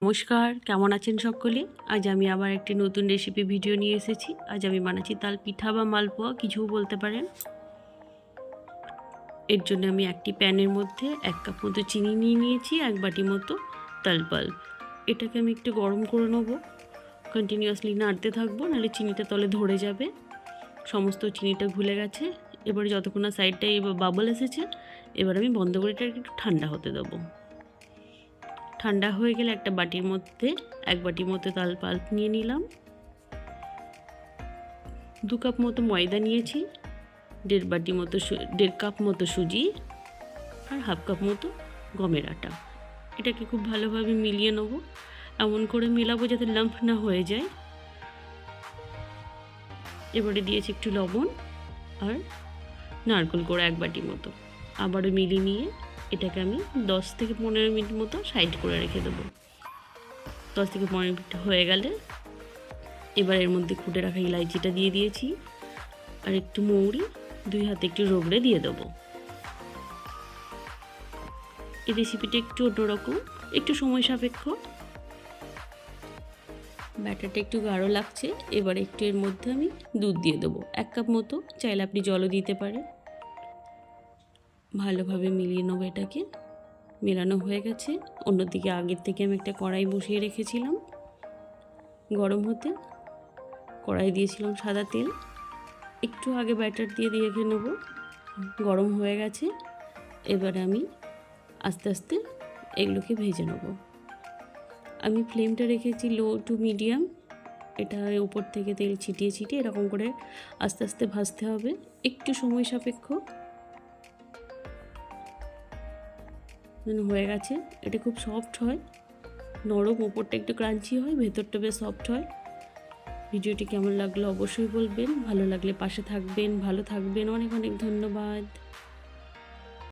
নমস্কার, কেমন আছেন সকলে? আজ আমি আবার একটি নতুন রেসিপি ভিডিও নিয়ে এসেছি। আজ আমি বানাচ্ছি তাল পিঠা বা মালপোয়া, কিছুও বলতে পারেন। এর জন্য আমি একটি প্যানের মধ্যে 1 কাপ মতো চিনি নিয়ে নিয়েছি, 1 বাটি মতো তাল পাল্প। এটাকে আমি একটু গরম করে নেবো। কন্টিনিউয়াসলি নাড়তে থাকবো, নাহলে চিনিটা তলে ধরে যাবে। সমস্ত চিনিটা ঘুলে গেছে। এবারে যতক্ষণ না সাইডটায় বাবল এসেছে, এবার আমি বন্ধ করে এটাকে একটু ঠান্ডা হতে দেবো। ঠান্ডা হয়ে গেলে একটা বাটির মধ্যে 1 বাটি মতো তাল পাল্প নিয়ে নিলাম। 2 কাপ মতো ময়দা নিয়েছি, 1.5 কাপ মতো সুজি আর 1/2 কাপ মতো গমের আটা। এটাকে খুব ভালোভাবে মিলিয়ে নেব। এমন করে মেলাবো যাতে লাম্প না হয়ে যায়। এবারে দিয়েছি একটু লবণ আর নারকেল কোড়া 1 বাটি মতো। আবারও মিলিয়ে নিয়ে এটাকে আমি 10 থেকে 15 মিনিট মতো সাইড করে রেখে দেবো। 10 থেকে 15 মিনিট হয়ে গেলে এবার এর মধ্যে কুটে রাখা ইলাইচিটা দিয়ে দিয়েছি আর একটু মৌরি 2 হাতে একটু রগড়ে দিয়ে দেবো। এই রেসিপিটা একটু অন্যরকম, একটু সময় সাপেক্ষ। ব্যাটারটা একটু গাঢ় লাগছে। এবার একটু এর মধ্যে আমি দুধ দিয়ে দেবো, 1 কাপ মতো। চাইলে আপনি জলও দিতে পারেন। ভালোভাবে মিলিয়ে নেবো এটাকে। মেলানো হয়ে গেছে। অন্যদিকে আগের থেকে আমি একটা কড়াই বসিয়ে রেখেছিলাম গরম হতে। কড়াই দিয়েছিলাম সাদা তেল। একটু আগে ব্যাটার দিয়ে রেখে নেবো। গরম হয়ে গেছে। এবারে আমি আস্তে আস্তে এগুলোকে ভেজে নেব। আমি ফ্লেমটা রেখেছি লো টু মিডিয়াম। এটা উপর থেকে তেল ছিটিয়ে ছিটিয়ে এরকম করে আস্তে আস্তে ভাজতে হবে, একটু সময় সাপেক্ষ। হয়ে গেছে। এটা খুব সফট হয়, নরম, ওপরটা একটু ক্রাঞ্চি হয়, ভেতরটা বেশ সফট হয়। ভিডিওটি কেমন লাগলো অবশ্যই বলবেন। ভালো লাগলে পাশে থাকবেন, ভালো থাকবেন। অনেক অনেক ধন্যবাদ।